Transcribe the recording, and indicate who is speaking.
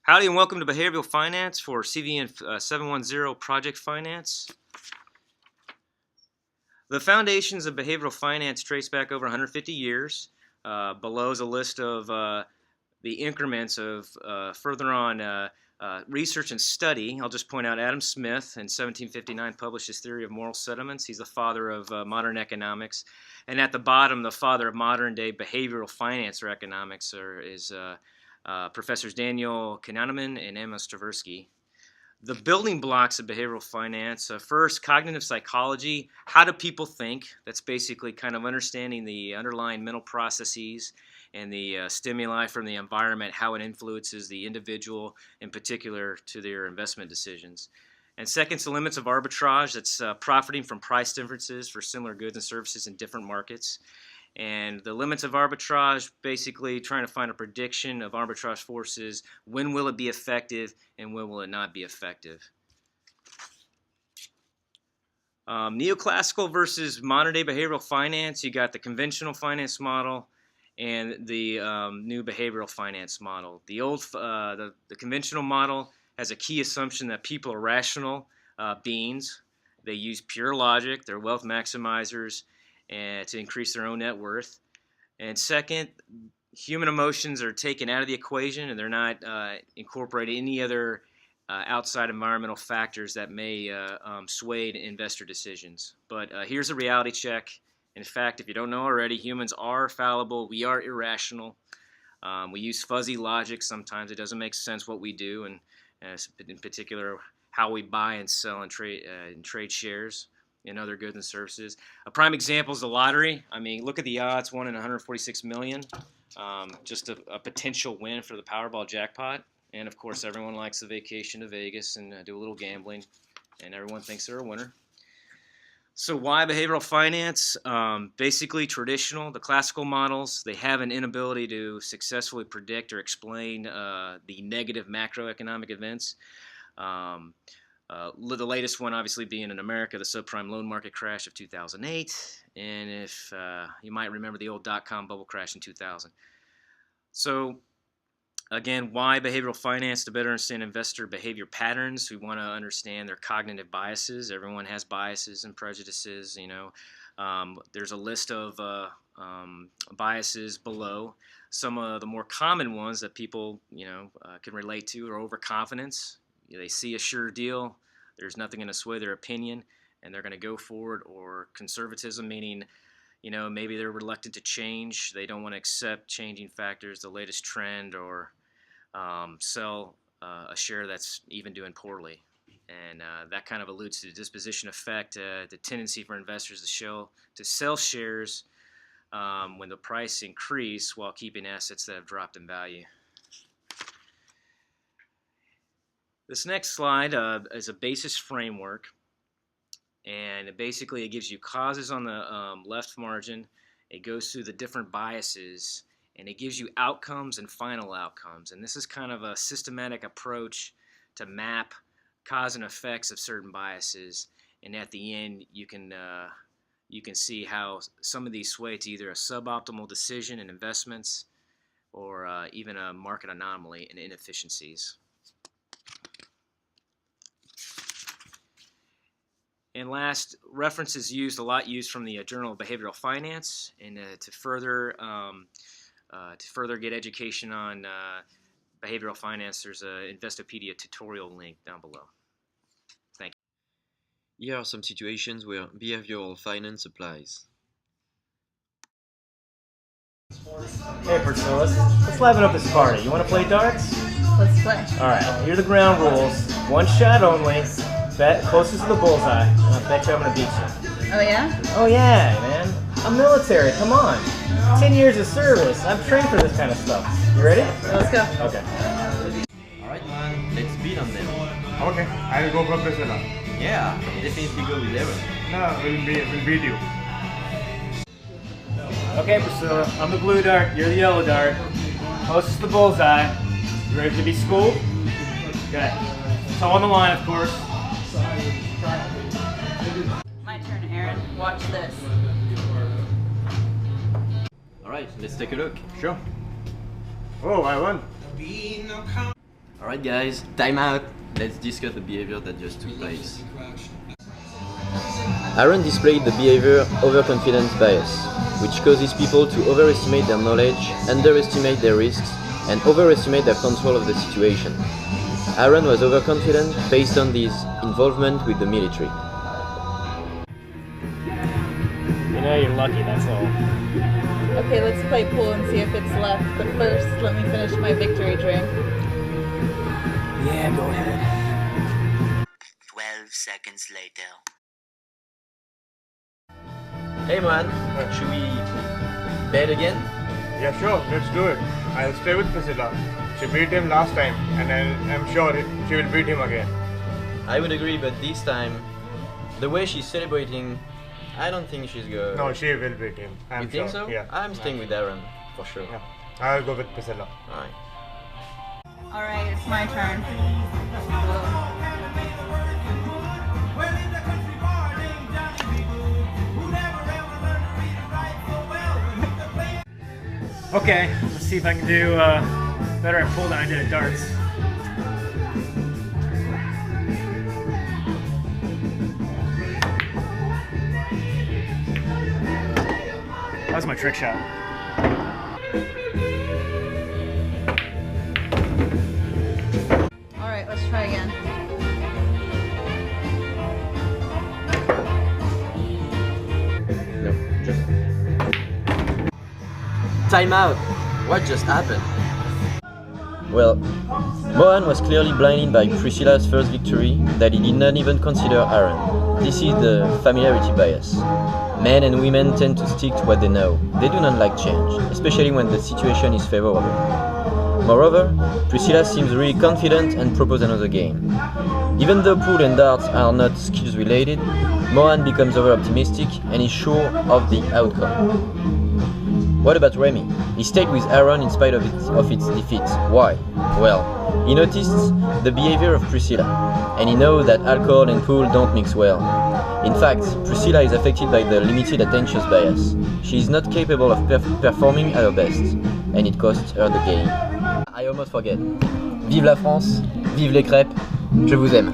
Speaker 1: Howdy and welcome to Behavioral Finance for CVEN710 Project Finance. The foundations of behavioral finance trace back over 150 years. Below is a list of the increments of further on research and study. I'll just point out Adam Smith in 1759 published his theory of moral sentiments. He's the father of modern economics. And at the bottom, the father of modern day behavioral finance or economics is Professors Daniel Kahneman and Amos Tversky. The building blocks of behavioral finance, first, cognitive psychology. How do people think? That's basically kind of understanding the underlying mental processes and the stimuli from the environment, how it influences the individual, in particular to their investment decisions. And second, the limits of arbitrage. That's profiting from price differences for similar goods and services in different markets. And the limits of arbitrage, basically trying to find a prediction of arbitrage forces. When will it be effective and when will it not be effective? Neoclassical versus modern day behavioral finance. You got the conventional finance model and the new behavioral finance model. The conventional model has a key assumption that people are rational beings. They use pure logic. They're wealth maximizers and to increase their own net worth. And second, human emotions are taken out of the equation and they're not incorporating any other outside environmental factors that may sway investor decisions. But here's a reality check. In fact, if you don't know already, humans are fallible. We are irrational. We use fuzzy logic. Sometimes it doesn't make sense what we do, and in particular, how we buy and sell and trade shares and other goods and services. A prime example is the lottery. I mean, look at the odds, 1 in 146 million. Just a potential win for the Powerball jackpot. And of course, everyone likes the vacation to Vegas and do a little gambling, and everyone thinks they're a winner. So why behavioral finance? Basically traditional, the classical models, they have an inability to successfully predict or explain the negative macroeconomic events. The latest one obviously being in America, the subprime loan market crash of 2008, and if you might remember the old dot-com bubble crash in 2000. So again, why behavioral finance? To better understand investor behavior patterns. We want to understand their cognitive biases. Everyone has biases and prejudices. You know, there's a list of biases below. Some of the more common ones that people can relate to are overconfidence. They see a sure deal, there's nothing going to sway their opinion, and they're going to go forward. Or conservatism, meaning, maybe they're reluctant to change. They don't want to accept changing factors, the latest trend, or sell a share that's even doing poorly. And that kind of alludes to the disposition effect, the tendency for investors to sell shares when the price increase while keeping assets that have dropped in value. This next slide is a basis framework, and it gives you causes on the left margin. It goes through the different biases, and it gives you outcomes and final outcomes. And this is kind of a systematic approach to map cause and effects of certain biases. And at the end, you can see how some of these sway to either a suboptimal decision in investments or even a market anomaly and inefficiencies. And last, references used from the Journal of Behavioral Finance, and to further get education on behavioral finance, there's an Investopedia tutorial link down below. Thank you.
Speaker 2: Here are some situations where behavioral finance applies.
Speaker 1: Hey Priscilla, let's liven up this party. You want to play darts?
Speaker 3: Let's play.
Speaker 1: All right, here are the ground rules. One shot only. Bet closest to the bullseye, and I bet you I'm gonna beat you.
Speaker 3: Oh yeah?
Speaker 1: Oh yeah, man. I'm military, come on. 10 years of service. I'm trained for this kind of stuff. You ready?
Speaker 3: Let's go.
Speaker 1: Okay.
Speaker 4: Alright man, let's beat on them.
Speaker 5: Okay, I will go for Priscilla.
Speaker 4: Yeah, definitely go with Aaron.
Speaker 5: No, we'll beat you.
Speaker 1: Okay, Priscilla, I'm the blue dart, you're the yellow dart. Closest to the bullseye. You ready to be schooled? Okay. It's all on the line, of course.
Speaker 3: My turn, Aaron. Watch this.
Speaker 4: Alright, let's take a look.
Speaker 5: Sure. Oh, I won.
Speaker 2: Alright guys, time out. Let's discuss the behavior that just took place. Aaron displayed the behavior overconfidence bias, which causes people to overestimate their knowledge, underestimate their risks, and overestimate their control of the situation. Aaron was overconfident based on his involvement with the military.
Speaker 6: You know you're lucky, that's all.
Speaker 3: Okay, let's play pool and see if it's left. But first, let me finish my victory drink.
Speaker 6: Yeah, go ahead.
Speaker 7: 12 seconds later.
Speaker 2: Hey man, should we bet again?
Speaker 5: Yeah, sure, let's do it. I'll stay with Priscilla. She beat him last time, and I'm sure she will beat him again.
Speaker 2: I would agree, but this time, the way she's celebrating, I don't think she's good.
Speaker 5: No, she will beat him. I'm
Speaker 2: You think
Speaker 5: sure.
Speaker 2: so?
Speaker 5: Yeah.
Speaker 2: I'm staying with Aaron, for sure.
Speaker 5: Yeah. I'll go with Priscilla.
Speaker 2: Alright.
Speaker 3: Alright, it's my turn.
Speaker 6: Okay, let's see if I can do better at pool than I did at darts. That was my trick shot.
Speaker 3: Alright, let's try again.
Speaker 2: No, just... Time out! What just happened? Well, Mohan was clearly blinded by Priscilla's first victory that he did not even consider Aaron. This is the familiarity bias. Men and women tend to stick to what they know. They do not like change, especially when the situation is favorable. Moreover, Priscilla seems really confident and proposed another game. Even though pool and darts are not skills related, Mohan becomes over-optimistic and is sure of the outcome. What about Remy? He stayed with Aaron in spite of its defeat. Why? Well, he noticed the behavior of Priscilla, and he knows that alcohol and pool don't mix well. In fact, Priscilla is affected by the limited attention bias. She is not capable of performing at her best, and it costs her the game. I almost forget. Vive la France, vive les crêpes, je vous aime.